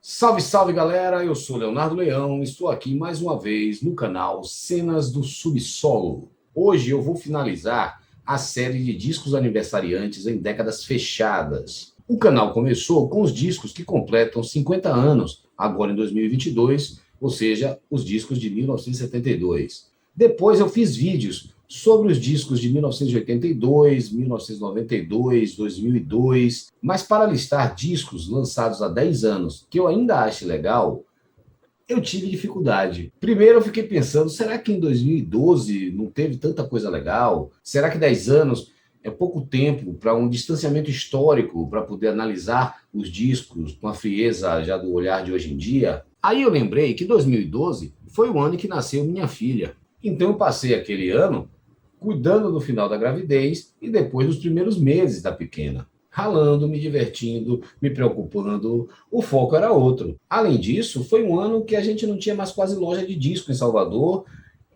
Salve, salve galera, eu sou Leonardo Leão, estou aqui mais uma vez no canal Cenas do Subsolo. Hoje eu vou finalizar a série de discos aniversariantes em décadas fechadas. O canal começou com os discos que completam 50 anos, agora em 2022, ou seja, os discos de 1972. Depois eu fiz vídeos sobre os discos de 1982, 1992, 2002, mas para listar discos lançados há 10 anos que eu ainda acho legal, eu tive dificuldade. Primeiro eu fiquei pensando, será que em 2012 não teve tanta coisa legal? Será que 10 anos é pouco tempo para um distanciamento histórico, para poder analisar os discos com a frieza já do olhar de hoje em dia? Aí eu lembrei que 2012 foi o ano em que nasceu minha filha. Então eu passei aquele ano cuidando do final da gravidez e depois dos primeiros meses da pequena. Ralando, me divertindo, me preocupando, o foco era outro. Além disso, foi um ano que a gente não tinha mais quase loja de disco em Salvador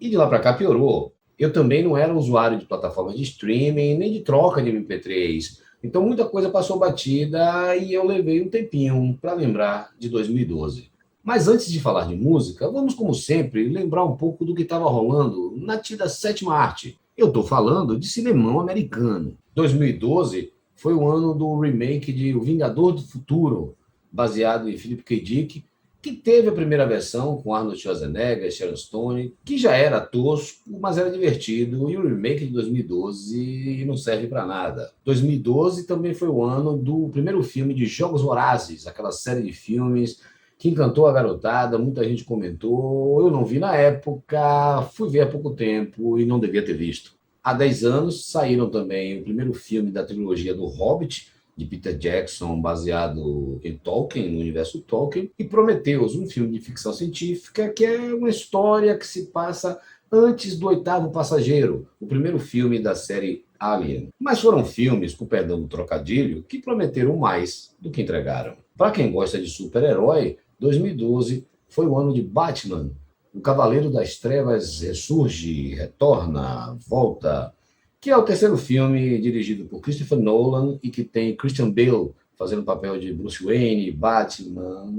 e de lá para cá piorou. Eu também não era usuário de plataformas de streaming, nem de troca de MP3. Então muita coisa passou batida e eu levei um tempinho para lembrar de 2012. Mas antes de falar de música, vamos, como sempre, lembrar um pouco do que estava rolando na tida sétima arte. Eu estou falando de cinemão americano. 2012 foi o ano do remake de O Vingador do Futuro, baseado em Philip K. Dick, que teve a primeira versão com Arnold Schwarzenegger, Sharon Stone, que já era tosco, mas era divertido, e o remake de 2012 não serve para nada. 2012 também foi o ano do primeiro filme de Jogos Vorazes, aquela série de filmes que encantou a garotada, muita gente comentou, eu não vi na época, fui ver há pouco tempo e não devia ter visto. Há 10 anos saíram também o primeiro filme da trilogia do Hobbit, de Peter Jackson, baseado em Tolkien, no universo Tolkien, e Prometheus, um filme de ficção científica que é uma história que se passa antes do Oitavo Passageiro, o primeiro filme da série Alien. Mas foram filmes, com perdão do trocadilho, que prometeram mais do que entregaram. Para quem gosta de super-herói, 2012 foi o ano de Batman. O Cavaleiro das Trevas ressurge, retorna, volta, que é o terceiro filme dirigido por Christopher Nolan e que tem Christian Bale fazendo o papel de Bruce Wayne, Batman.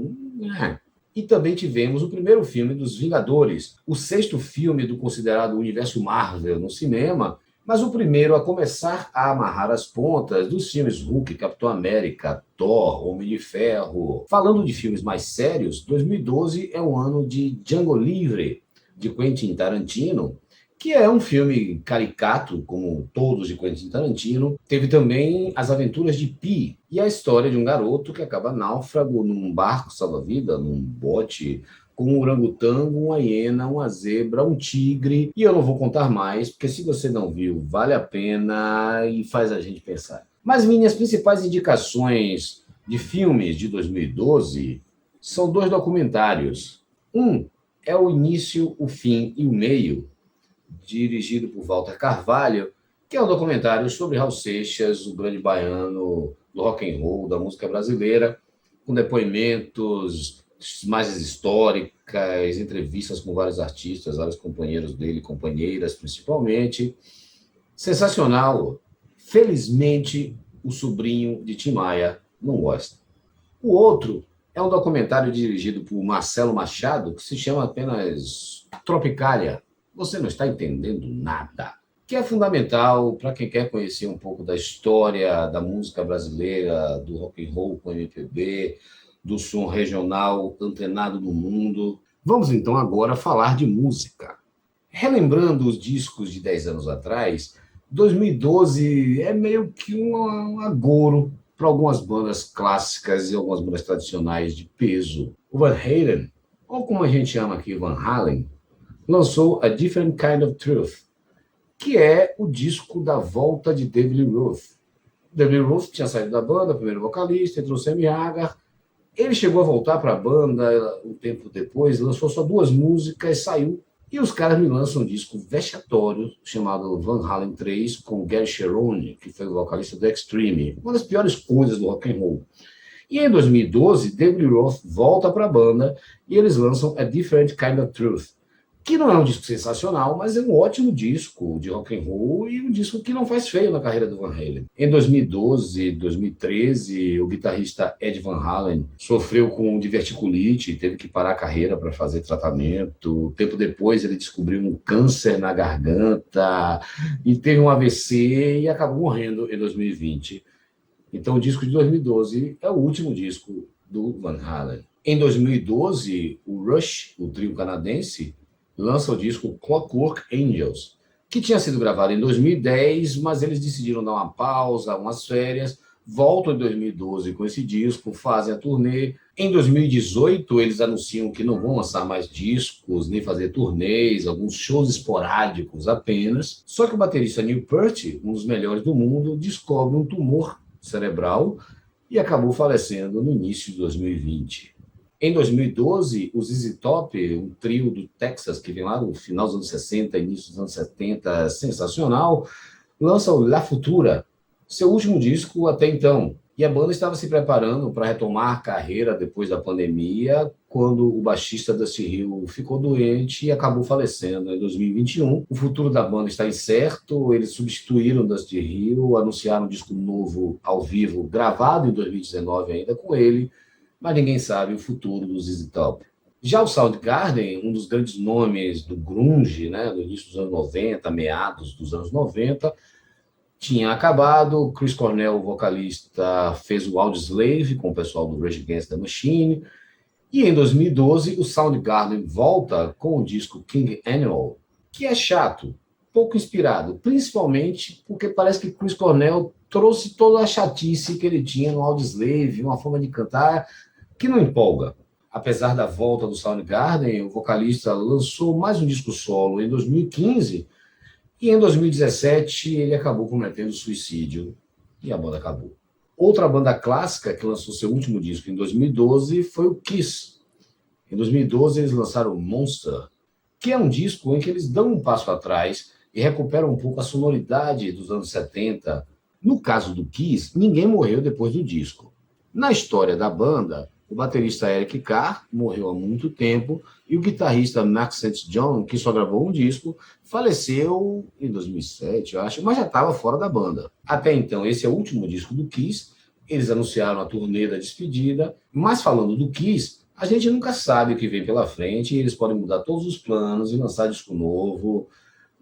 E também tivemos o primeiro filme dos Vingadores, o sexto filme do considerado universo Marvel no cinema, mas o primeiro a começar a amarrar as pontas dos filmes Hulk, Capitão América, Thor, Homem de Ferro. Falando de filmes mais sérios, 2012 é o ano de Django Livre, de Quentin Tarantino, que é um filme caricato, como todos de Quentin Tarantino. Teve também As Aventuras de Pi, e a história de um garoto que acaba náufrago num barco salva-vida, num bote, com um orangotango, uma hiena, uma zebra, um tigre, e eu não vou contar mais, porque se você não viu, vale a pena e faz a gente pensar. Mas minhas principais indicações de filmes de 2012 são dois documentários. Um é O Início, o Fim e o Meio, dirigido por Walter Carvalho, que é um documentário sobre Raul Seixas, o grande baiano do rock and roll, da música brasileira, com depoimentos mais históricas, entrevistas com vários artistas, vários companheiros dele, companheiras principalmente. Sensacional. Felizmente, o sobrinho de Tim Maia não gosta. O outro é um documentário dirigido por Marcelo Machado, que se chama apenas Tropicália. Você não está entendendo nada. Que é fundamental para quem quer conhecer um pouco da história da música brasileira, do rock and roll com MPB, do som regional antenado no mundo. Vamos então agora falar de música. Relembrando os discos de 10 anos atrás, 2012 é meio que um agouro para algumas bandas clássicas e algumas bandas tradicionais de peso. O Van Halen, ou como a gente chama aqui, Van Halen, lançou A Different Kind of Truth, que é o disco da volta de David Lee Roth. David Lee Roth tinha saído da banda, primeiro vocalista, entrou Sammy Hagar. Ele chegou a voltar para a banda um tempo depois, lançou só 2 músicas, saiu. E os caras me lançam um disco vexatório chamado Van Halen 3, com Gary Cherone, que foi o vocalista do Extreme, uma das piores coisas do rock and roll. E em 2012, David Lee Roth volta para a banda e eles lançam A Different Kind of Truth, que não é um disco sensacional, mas é um ótimo disco de rock and roll e um disco que não faz feio na carreira do Van Halen. Em 2012, 2013, o guitarrista Ed Van Halen sofreu com diverticulite e teve que parar a carreira para fazer tratamento. Tempo depois, ele descobriu um câncer na garganta e teve um AVC e acabou morrendo em 2020. Então, o disco de 2012 é o último disco do Van Halen. Em 2012, o Rush, o trio canadense, lança o disco Clockwork Angels, que tinha sido gravado em 2010, mas eles decidiram dar uma pausa, umas férias, voltam em 2012 com esse disco, fazem a turnê. Em 2018, eles anunciam que não vão lançar mais discos, nem fazer turnês, alguns shows esporádicos apenas. Só que o baterista Neil Peart, um dos melhores do mundo, descobre um tumor cerebral e acabou falecendo no início de 2020. Em 2012, o ZZ Top, um trio do Texas que vem lá no final dos anos 60, início dos anos 70, sensacional, lança o La Futura, seu último disco até então. E a banda estava se preparando para retomar a carreira depois da pandemia, quando o baixista Dusty Hill ficou doente e acabou falecendo em 2021. O futuro da banda está incerto, eles substituíram Dusty Hill, anunciaram um disco novo ao vivo, gravado em 2019 ainda com ele, mas ninguém sabe o futuro do ZZ Top. Já o Soundgarden, um dos grandes nomes do grunge, né, no início dos anos 90, meados dos anos 90, tinha acabado. Chris Cornell, o vocalista, fez o Audioslave com o pessoal do Rage Against the Machine. E em 2012, o Soundgarden volta com o disco King Animal, que é chato, pouco inspirado, principalmente porque parece que Chris Cornell trouxe toda a chatice que ele tinha no Audioslave, uma forma de cantar que não empolga. Apesar da volta do Soundgarden, o vocalista lançou mais um disco solo em 2015 e em 2017 ele acabou cometendo suicídio e a banda acabou. Outra banda clássica que lançou seu último disco em 2012 foi o Kiss. Em 2012 eles lançaram Monster, que é um disco em que eles dão um passo atrás e recuperam um pouco a sonoridade dos anos 70. No caso do Kiss, ninguém morreu depois do disco. Na história da banda, o baterista Eric Carr morreu há muito tempo e o guitarrista Mark St. John, que só gravou um disco, faleceu em 2007, eu acho, mas já estava fora da banda. Até então, esse é o último disco do Kiss. Eles anunciaram a turnê da despedida, mas falando do Kiss, a gente nunca sabe o que vem pela frente e eles podem mudar todos os planos e lançar disco novo.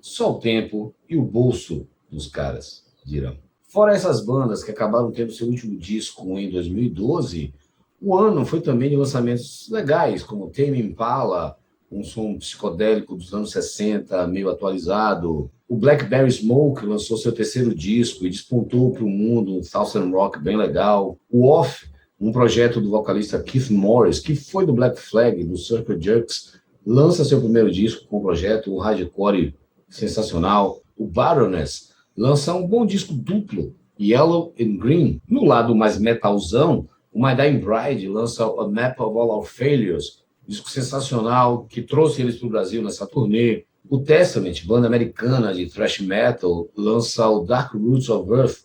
Só o tempo e o bolso dos caras dirão. Fora essas bandas que acabaram tendo seu último disco em 2012, o ano foi também de lançamentos legais, como Tame Impala, um som psicodélico dos anos 60, meio atualizado. O Blackberry Smoke lançou seu terceiro disco e despontou para o mundo um Southern Rock bem legal. O Off, um projeto do vocalista Keith Morris, que foi do Black Flag, do Circle Jerks, lança seu primeiro disco com o projeto, um hardcore sensacional. O Baroness lança um bom disco duplo, Yellow and Green. No lado mais metalzão, o My Dying Bride lança A Map of All Our Failures, disco sensacional que trouxe eles para o Brasil nessa turnê. O Testament, banda americana de thrash metal, lança o Dark Roots of Earth,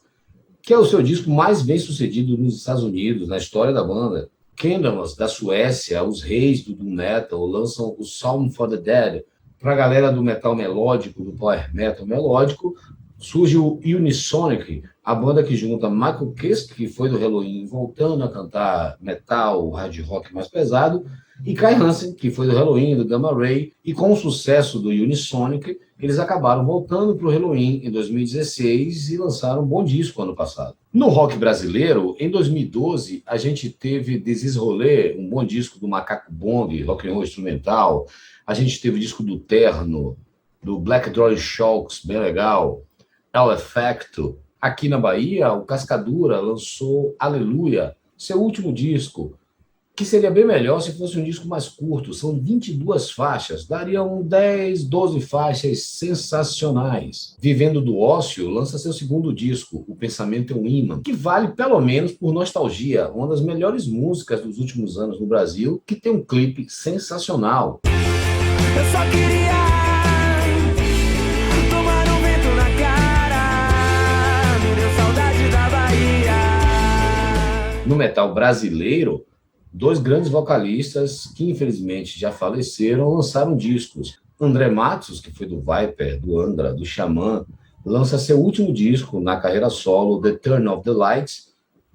que é o seu disco mais bem sucedido nos Estados Unidos, na história da banda. Candlemass, da Suécia, os reis do doom metal, lançam o Psalm for the Dead. Para a galera do metal melódico, do power metal melódico, surge o Unisonic, a banda que junta Michael Kiske, que foi do Halloween, voltando a cantar metal, hard rock mais pesado, e Kai Hansen, que foi do Halloween, do Gamma Ray, e com o sucesso do Unisonic, eles acabaram voltando para o Halloween em 2016 e lançaram um bom disco ano passado. No rock brasileiro, em 2012, a gente teve This Rolê, um bom disco do Macaco Bomb, rock and roll instrumental. A gente teve o disco do Terno, do Black Drawing Shocks, bem legal. El Effecto. Aqui na Bahia, o Cascadura lançou Aleluia, seu último disco, que seria bem melhor se fosse um disco mais curto. São 22 faixas, dariam 10, 12 faixas sensacionais. Vivendo do Ócio lança seu segundo disco, O Pensamento é um Imã, que vale pelo menos por nostalgia, uma das melhores músicas dos últimos anos no Brasil, que tem um clipe sensacional. Eu só queria tomar um vento na cara, me deu saudade da Bahia. No metal brasileiro, dois grandes vocalistas que infelizmente já faleceram lançaram discos. André Matos, que foi do Viper, do Angra, do Xamã, lança seu último disco na carreira solo, The Turn of the Lights,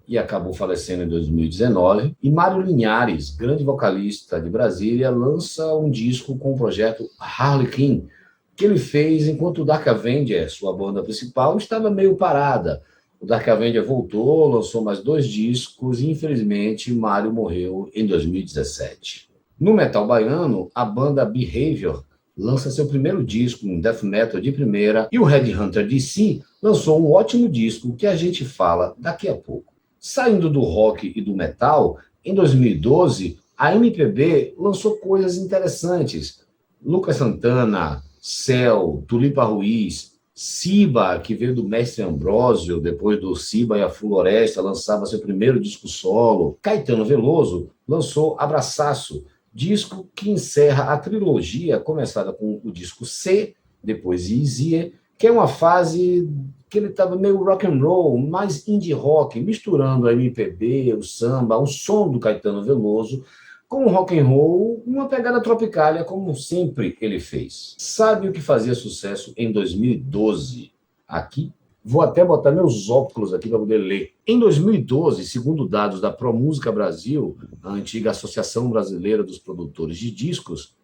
e acabou falecendo em 2019. E Mário Linhares, grande vocalista de Brasília, lança um disco com o projeto Harlequin, que ele fez enquanto o Dark Avenger, sua banda principal, estava meio parada. O Dark Avenger voltou, lançou mais 2 discos e, infelizmente, Mário morreu em 2017. No metal baiano, a banda Behavior lança seu primeiro disco em death metal de primeira e o Headhunter DC lançou um ótimo disco que a gente fala daqui a pouco. Saindo do rock e do metal, em 2012, a MPB lançou coisas interessantes. Lucas Santana, Céu, Tulipa Ruiz, Siba, que veio do Mestre Ambrósio, depois do Siba e a Floresta, lançava seu primeiro disco solo. Caetano Veloso lançou Abraçaço, disco que encerra a trilogia começada com o disco C, depois Easy, que é uma fase que ele estava meio rock and roll, mais indie rock, misturando a MPB, o samba, o som do Caetano Veloso, com o rock and roll, uma pegada tropicália, como sempre ele fez. Sabe o que fazia sucesso em 2012? Aqui, vou até botar meus óculos aqui para poder ler. Em 2012, segundo dados da ProMúsica Brasil, a antiga Associação Brasileira dos Produtores de Discos,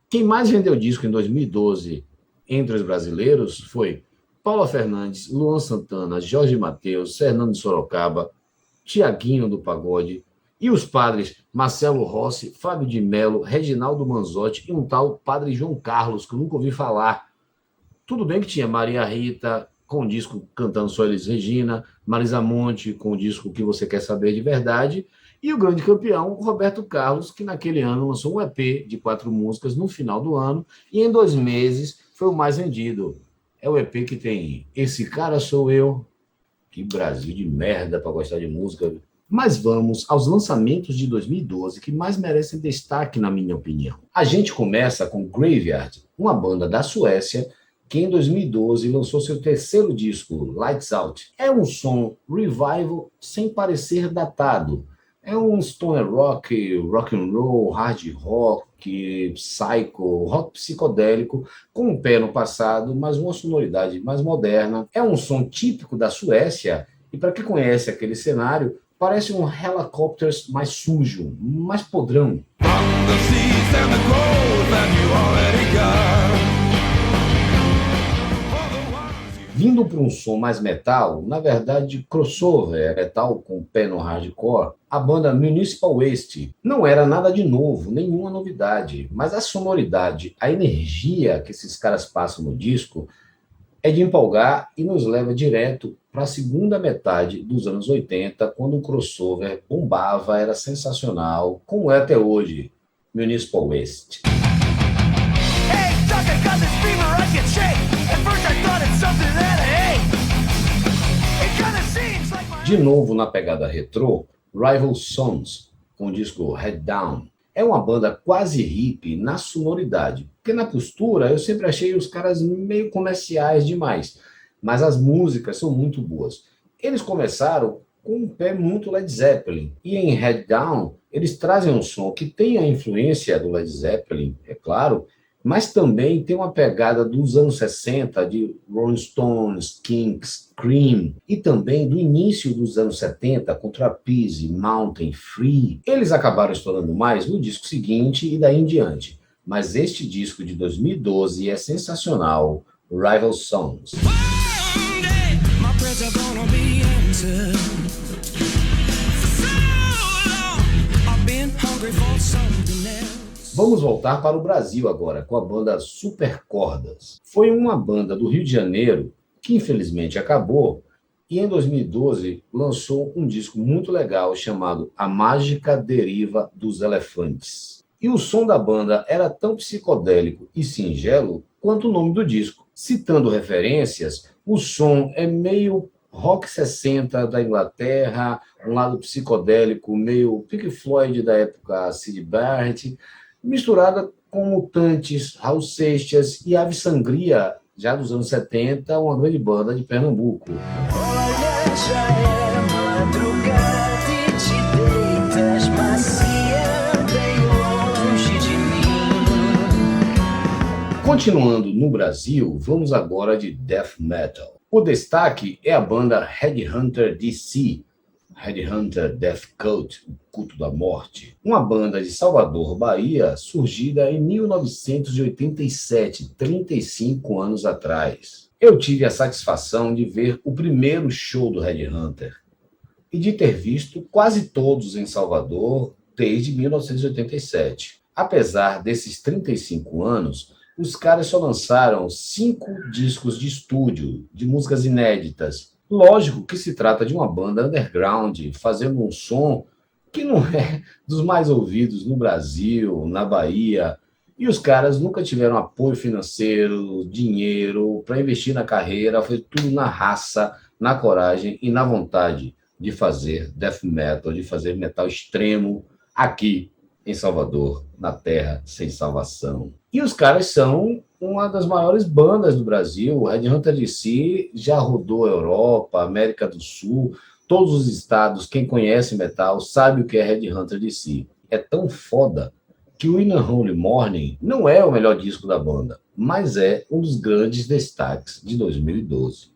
quem mais vendeu disco em 2012 entre os brasileiros foi Paula Fernandes, Luan Santana, Jorge Mateus, Fernando de Sorocaba, Tiaguinho do Pagode, e os padres Marcelo Rossi, Fábio de Mello, Reginaldo Manzotti e um tal padre João Carlos, que eu nunca ouvi falar. Tudo bem que tinha Maria Rita com o disco cantando Só Elis Regina, Marisa Monte com o disco Que Você Quer Saber de Verdade, e o grande campeão, Roberto Carlos, que naquele ano lançou um EP de 4 músicas no final do ano, e em 2 meses foi o mais vendido. É o EP que tem Esse Cara Sou Eu. Que Brasil de merda para gostar de música. Mas vamos aos lançamentos de 2012 que mais merecem destaque, na minha opinião. A gente começa com Graveyard, uma banda da Suécia que em 2012 lançou seu terceiro disco, Lights Out. É um som revival sem parecer datado. É um stoner rock, rock and roll, hard rock, psycho, rock psicodélico, com um pé no passado, mas uma sonoridade mais moderna. É um som típico da Suécia e, para quem conhece aquele cenário, parece um Helicopters mais sujo, mais podrão. Vindo para um som mais metal, na verdade crossover, metal com pé no hardcore, a banda Municipal Waste não era nada de novo, nenhuma novidade, mas a sonoridade, a energia que esses caras passam no disco é de empolgar e nos leva direto para a segunda metade dos anos 80, quando o crossover bombava, era sensacional, como é até hoje, Municipal Waste. De novo na pegada retrô, Rival Sons, com o disco Head Down. É uma banda quase hippie na sonoridade, porque na postura eu sempre achei os caras meio comerciais demais, mas as músicas são muito boas. Eles começaram com um pé muito Led Zeppelin, e em Head Down eles trazem um som que tem a influência do Led Zeppelin, é claro, mas também tem uma pegada dos anos 60, de Rolling Stones, Kinks, Cream, e também do início dos anos 70, com Trapeze, Mountain, Free. Eles acabaram estourando mais no disco seguinte e daí em diante, mas este disco de 2012 é sensacional, Rival Songs. Vamos voltar para o Brasil agora, com a banda Super Cordas. Foi uma banda do Rio de Janeiro, que infelizmente acabou, e em 2012 lançou um disco muito legal chamado A Mágica Deriva dos Elefantes. E o som da banda era tão psicodélico e singelo quanto o nome do disco. Citando referências, o som é meio rock 60 da Inglaterra, um lado psicodélico, meio Pink Floyd da época Syd Barrett, misturada com Mutantes, Raul Seixas e Ave Sangria, já dos anos 70, uma grande banda de Pernambuco. Olha, já é madrugada e te deitas macia bem longe de mim. Continuando no Brasil, vamos agora de death metal. O destaque é a banda Headhunter DC, Headhunter Death Cult, o culto da morte, uma banda de Salvador, Bahia, surgida em 1987, 35 anos atrás. Eu tive a satisfação de ver o primeiro show do Headhunter e de ter visto quase todos em Salvador desde 1987. Apesar desses 35 anos, os caras só lançaram 5 discos de estúdio, de músicas inéditas. Lógico que se trata de uma banda underground, fazendo um som que não é dos mais ouvidos no Brasil, na Bahia. E os caras nunca tiveram apoio financeiro, dinheiro para investir na carreira, foi tudo na raça, na coragem e na vontade de fazer death metal, de fazer metal extremo aqui em Salvador, na terra sem salvação. E os caras são uma das maiores bandas do Brasil. O Headhunter DC já rodou a Europa, América do Sul, todos os estados. Quem conhece metal sabe o que é Headhunter DC. É tão foda que o In a Holy Morning não é o melhor disco da banda, mas é um dos grandes destaques de 2012.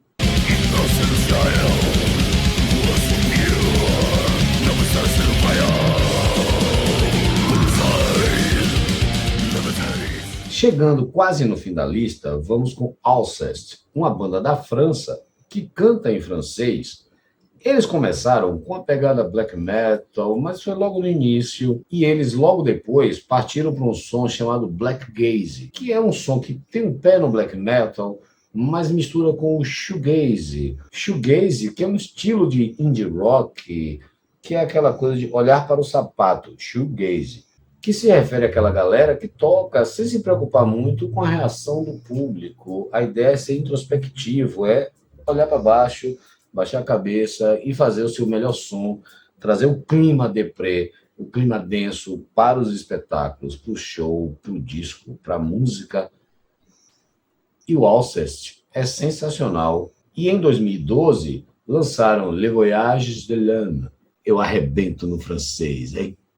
Chegando quase no fim da lista, vamos com Alceste, uma banda da França que canta em francês. Eles começaram com a pegada black metal, mas foi logo no início, e eles logo depois partiram para um som chamado Black Gaze, que é um som que tem um pé no black metal, mas mistura com o shoegaze. Shoegaze, que é um estilo de indie rock, que é aquela coisa de olhar para o sapato, shoegaze, que se refere àquela galera que toca sem se preocupar muito com a reação do público. A ideia é ser introspectivo, é olhar para baixo, baixar a cabeça e fazer o seu melhor som, trazer o clima deprê, o clima denso para os espetáculos, para o show, para o disco, para a música. E o Alceste é sensacional. E em 2012 lançaram Le Voyages de l'Âme, eu arrebento no francês,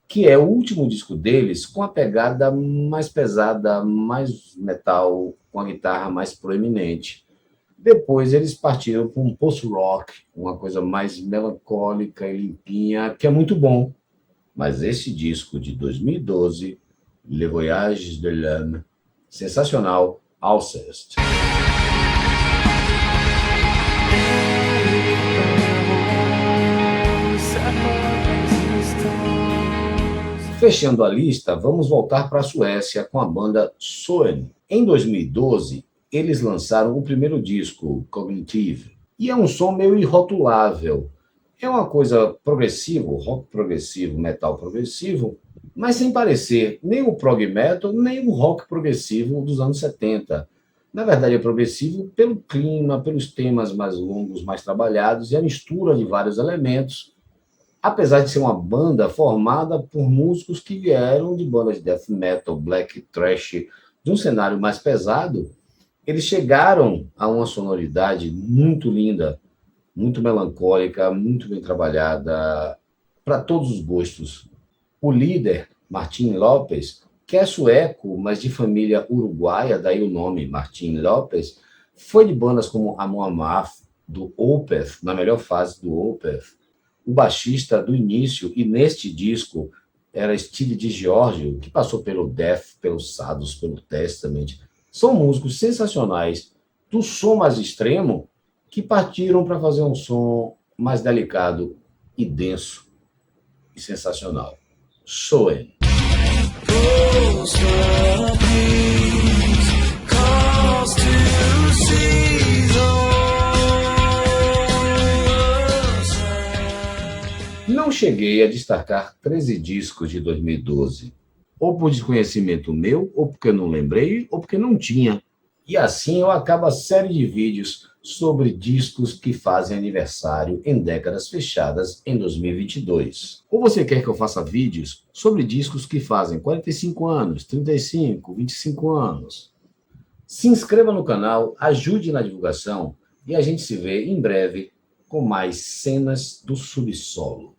que é o último disco deles com a pegada mais pesada, mais metal, com a guitarra mais proeminente. Depois eles partiram para um post-rock, uma coisa mais melancólica e limpinha, que é muito bom. Mas esse disco de 2012, Le Voyages de l'Âme, sensacional, Alceste. Fechando a lista, vamos voltar para a Suécia com a banda Soen. Em 2012, eles lançaram o primeiro disco, Cognitive, e é um som meio irrotulável. É uma coisa progressivo, rock progressivo, metal progressivo, mas sem parecer nem o prog metal, nem o rock progressivo dos anos 70. Na verdade, é progressivo pelo clima, pelos temas mais longos, mais trabalhados e a mistura de vários elementos. Apesar de ser uma banda formada por músicos que vieram de bandas de death metal, black, thrash, de um cenário mais pesado, eles chegaram a uma sonoridade muito linda, muito melancólica, muito bem trabalhada, para todos os gostos. O líder, Martin Lopes, que é sueco, mas de família uruguaia, daí o nome Martin Lopes, foi de bandas como Amon Amarth, do Opeth, na melhor fase do Opeth. O baixista do início, e neste disco, era Steve DiGiorgio, que passou pelo Death, pelo Sadus, pelo Testament. São músicos sensacionais do som mais extremo que partiram para fazer um som mais delicado e denso e sensacional. Soen. Não cheguei a destacar 13 discos de 2012, ou por desconhecimento meu, ou porque não lembrei, ou porque não tinha. E assim eu acabo a série de vídeos sobre discos que fazem aniversário em décadas fechadas em 2022. Ou você quer que eu faça vídeos sobre discos que fazem 45 anos, 35, 25 anos? Se inscreva no canal, ajude na divulgação e a gente se vê em breve com mais cenas do subsolo.